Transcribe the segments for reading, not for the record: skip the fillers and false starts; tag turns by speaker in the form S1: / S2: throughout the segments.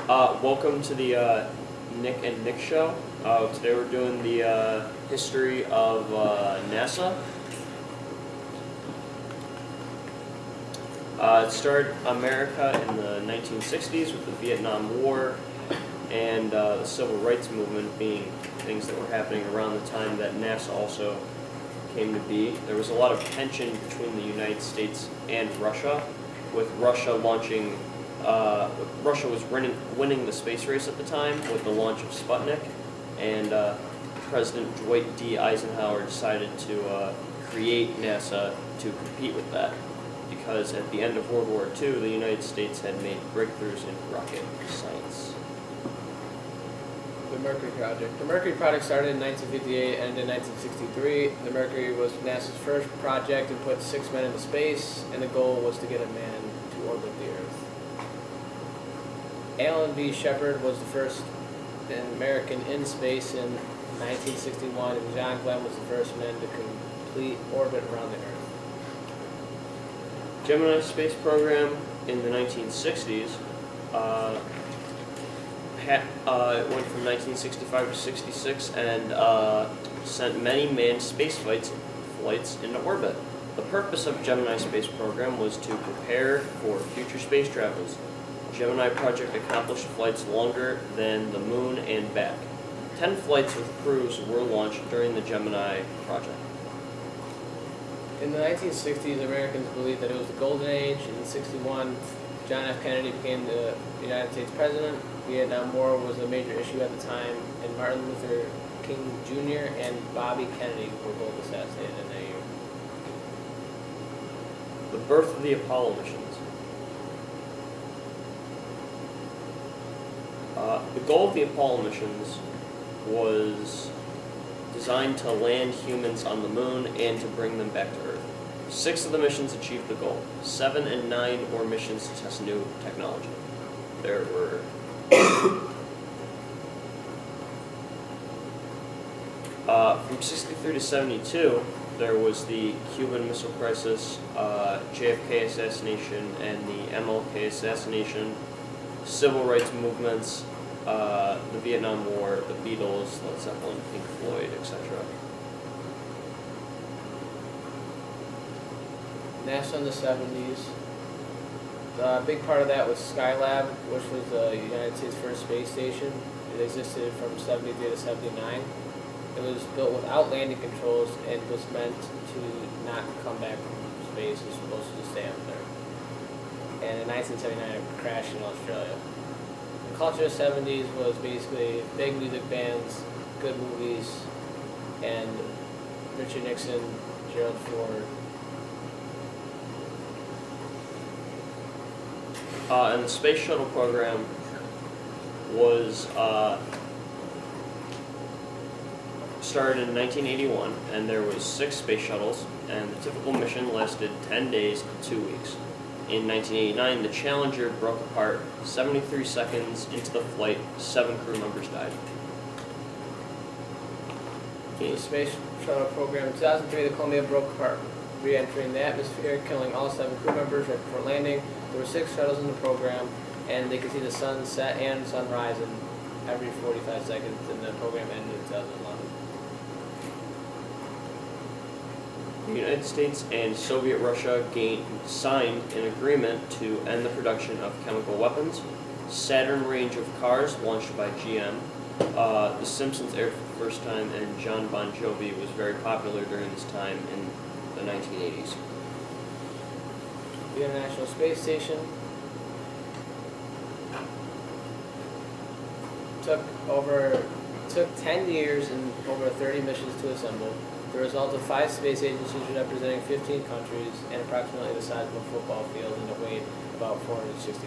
S1: Welcome to the Nick and Nick show. Today we're doing the history of NASA. It started America in the 1960s with the Vietnam War and the Civil Rights Movement being things that were happening around the time that NASA also came to be. There was a lot of tension between the United States and Russia, with Russia launching Russia was winning the space race at the time with the launch of Sputnik, and President Dwight D. Eisenhower decided to create NASA to compete with that, because at the end of World War II, the United States had made breakthroughs in rocket science.
S2: The Mercury Project. The Mercury Project started in 1958 and ended in 1963. The Mercury was NASA's first project and put 6 men into space, and the goal was to get a man to orbit the Earth. Alan V. Shepard was the first American in space in 1961, and John Glenn was the first man to complete orbit around the Earth.
S1: Gemini space program in the 1960s it went from 1965 to 66 and sent many manned space flights into orbit. The purpose of Gemini space program was to prepare for future space travels. Gemini project accomplished flights longer than the moon and back. 10 flights with crews were launched during the Gemini project.
S2: In the 1960s, Americans believed that it was the golden age. In 1961, John F. Kennedy became the United States president. Vietnam War was a major issue at the time, and Martin Luther King Jr. and Bobby Kennedy were both assassinated in that year.
S1: The birth of the Apollo missions. The goal of the Apollo missions was designed to land humans on the moon and to bring them back to Earth. 6 of the missions achieved the goal. 7 and 9 were missions to test new technology. There were from 63 to 72, there was the Cuban Missile Crisis, JFK assassination, and the MLK assassination, civil rights movements, the Vietnam War, the Beatles, Led Zeppelin, Pink Floyd, etc.
S2: NASA in the 70s. A big part of that was Skylab, which was the United States' first space station. It existed from 73 to 79. It was built without landing controls and was meant to not come back from space. It was supposed to just stay up there. And in 1979, it crashed in Australia. The culture of the 70s was basically big music bands, good movies, and Richard Nixon, Gerald Ford.
S1: And the space shuttle program was started in 1981, and there was 6 space shuttles, and the typical mission lasted 10 days to 2 weeks. In 1989, the Challenger broke apart 73 seconds into the flight. 7 crew members died.
S2: The space shuttle program in 2003, the Columbia broke apart, re-entering the atmosphere, killing all 7 crew members right before landing. There were 6 shuttles in the program, and they could see the sun set and sunrise in every 45 seconds, and the program ended in 2011.
S1: The United States and Soviet Russia signed an agreement to end the production of chemical weapons. Saturn range of cars launched by GM. The Simpsons aired for the first time, and John Bon Jovi was very popular during this time in the 1980s.
S2: The International Space Station took 10 years and over 30 missions to assemble. The result of 5 space agencies representing 15 countries and approximately the size of a football field, and it weighed about 460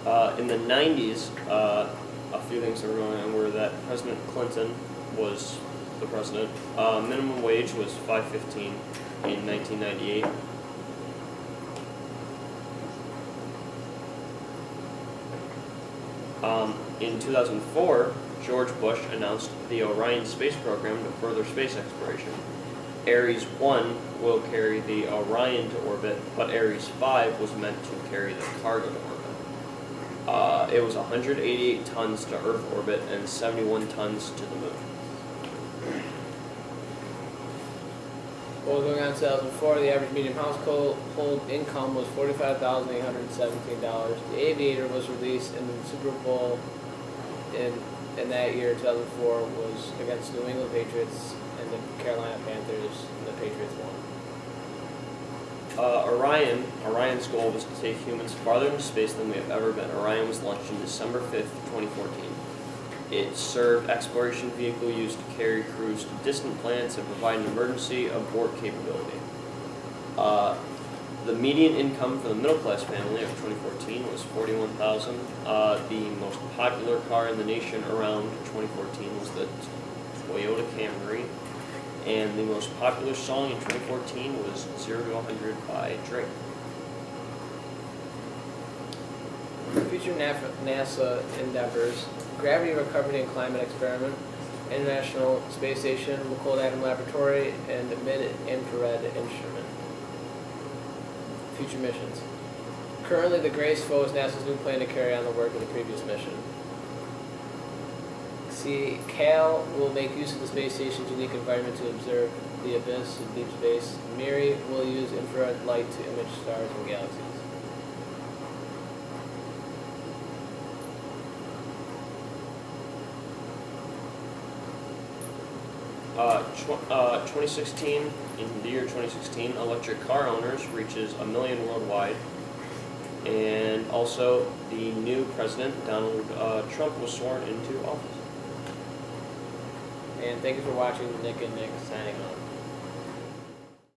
S2: tons.
S1: In the 90s, a few things that were going on were that President Clinton was the president. Minimum wage was $5.15 in 1998. In 2004, George Bush announced the Orion space program to further space exploration. Ares 1 will carry the Orion to orbit, but Ares 5 was meant to carry the cargo to orbit. It was 188 tons to Earth orbit and 71 tons to the Moon.
S2: What was going on in 2004? The average median household income was $45,817. The Aviator was released, and the Super Bowl in that year, 2004, was against New England Patriots and the Carolina Panthers, and the Patriots won.
S1: Orion's goal was to take humans farther into space than we have ever been. Orion was launched on December 5th, 2014. It served exploration vehicle used to carry crews to distant planets and provide an emergency abort capability. The median income for the middle class family of 2014 was $41,000. The most popular car in the nation around 2014 was the Toyota Camry, and the most popular song in 2014 was 0 to 100 by Drake.
S2: Future NASA endeavors: Gravity Recovery and Climate Experiment, International Space Station, Cold Atom Laboratory, and Mid-Infrared Instrument. Future missions. Currently, the Graceful is NASA's new plane to carry on the work of the previous mission. CAL will make use of the space station's unique environment to observe the abyss of deep space. MIRI will use infrared light to image stars and galaxies.
S1: 2016, in the year 2016, electric car owners reaches 1 million worldwide. And also, the new president, Donald Trump, was sworn into office.
S2: And thank you for watching. Nick and Nick signing off.